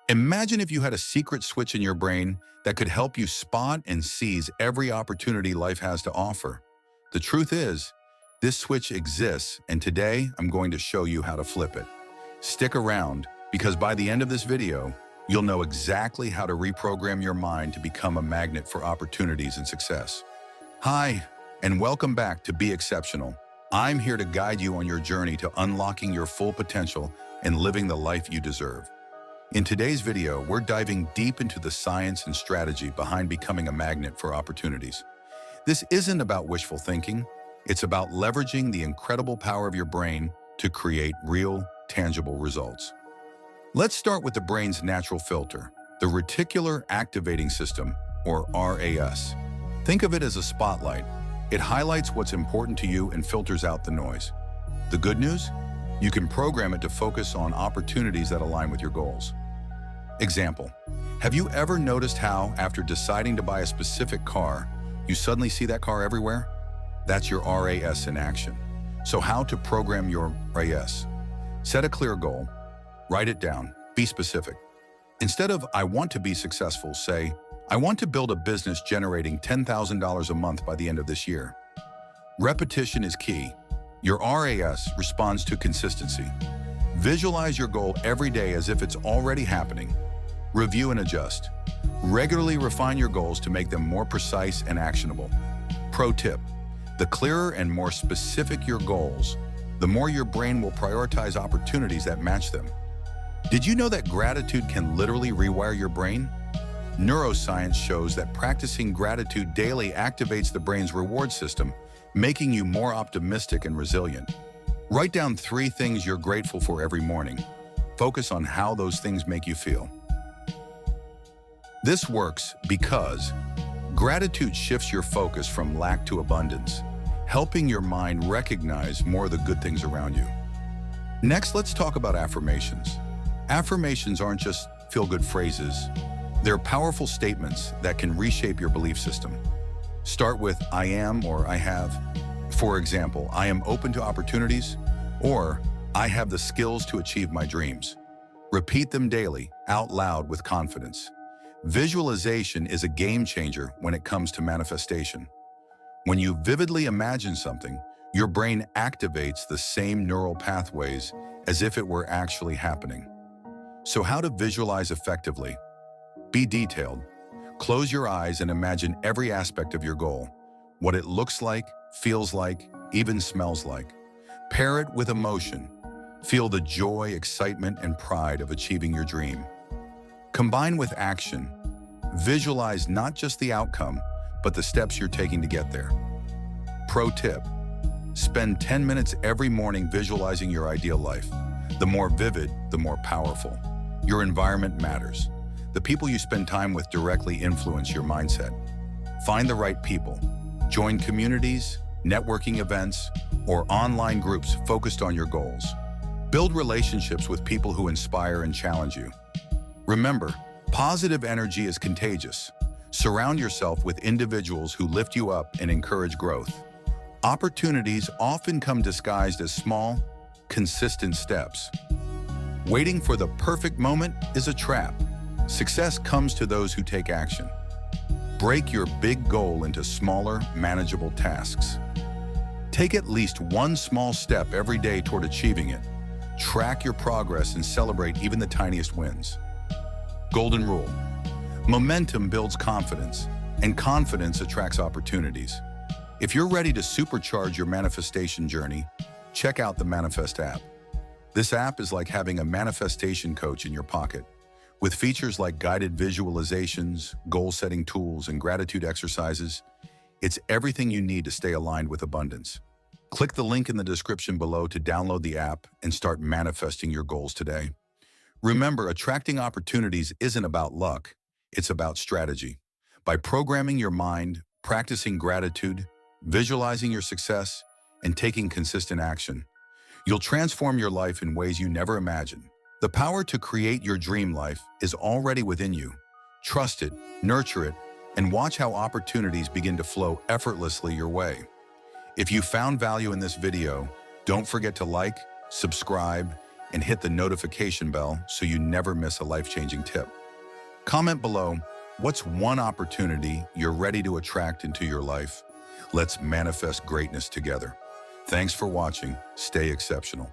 Imagine if you had a secret switch in your brain that could help you spot and seize every opportunity life has to offer. The truth is, this switch exists, and today I'm going to show you how to flip it. Stick around, because by the end of this video, you'll know exactly how to reprogram your mind to become a magnet for opportunities and success. Hi, and welcome back to Be Exceptional. I'm here to guide you on your journey to unlocking your full potential and living the life you deserve. In today's video, we're diving deep into the science and strategy behind becoming a magnet for opportunities. This isn't about wishful thinking. It's about leveraging the incredible power of your brain to create real, tangible results. Let's start with the brain's natural filter, the Reticular Activating System, or RAS. Think of it as a spotlight. It highlights what's important to you and filters out the noise. The good news? You can program it to focus on opportunities that align with your goals. Example, have you ever noticed how, after deciding to buy a specific car, you suddenly see that car everywhere? That's your RAS in action. So how to program your RAS? Set a clear goal, write it down, be specific. Instead of, I want to be successful, say, I want to build a business generating $10,000 a month by the end of this year. Repetition is key. Your RAS responds to consistency. Visualize your goal every day as if it's already happening. Review and adjust. Regularly refine your goals to make them more precise and actionable. Pro tip: the clearer and more specific your goals, the more your brain will prioritize opportunities that match them. Did you know that gratitude can literally rewire your brain? Neuroscience shows that practicing gratitude daily activates the brain's reward system, making you more optimistic and resilient. Write down 3 things you're grateful for every morning. Focus on how those things make you feel. This works because gratitude shifts your focus from lack to abundance, helping your mind recognize more of the good things around you. Next, let's talk about affirmations. Affirmations aren't just feel-good phrases. They're powerful statements that can reshape your belief system. Start with I am or I have. For example, I am open to opportunities, or I have the skills to achieve my dreams. Repeat them daily, out loud with confidence. Visualization is a game changer when it comes to manifestation. When you vividly imagine something, your brain activates the same neural pathways as if it were actually happening. So how to visualize effectively? Be detailed. Close your eyes and imagine every aspect of your goal, what it looks like, feels like, even smells like. Pair it with emotion. Feel the joy, excitement, and pride of achieving your dream. Combine with action. Visualize not just the outcome, but the steps you're taking to get there. Pro tip: spend 10 minutes every morning visualizing your ideal life. The more vivid, the more powerful. Your environment matters. The people you spend time with directly influence your mindset. Find the right people. Join communities, networking events, or online groups focused on your goals. Build relationships with people who inspire and challenge you. Remember, positive energy is contagious. Surround yourself with individuals who lift you up and encourage growth. Opportunities often come disguised as small, consistent steps. Waiting for the perfect moment is a trap. Success comes to those who take action. Break your big goal into smaller, manageable tasks. Take at least one small step every day toward achieving it. Track your progress and celebrate even the tiniest wins. Golden rule: momentum builds confidence, and confidence attracts opportunities. If you're ready to supercharge your manifestation journey, check out the Manifest app. This app is like having a manifestation coach in your pocket. With features like guided visualizations, goal-setting tools, and gratitude exercises, it's everything you need to stay aligned with abundance. Click the link in the description below to download the app and start manifesting your goals today. Remember, attracting opportunities isn't about luck, it's about strategy. By programming your mind, practicing gratitude, visualizing your success, and taking consistent action, you'll transform your life in ways you never imagined. The power to create your dream life is already within you. Trust it, nurture it, and watch how opportunities begin to flow effortlessly your way. If you found value in this video, don't forget to like, subscribe, and hit the notification bell so you never miss a life-changing tip. Comment below, what's one opportunity you're ready to attract into your life? Let's manifest greatness together. Thanks for watching. Stay exceptional.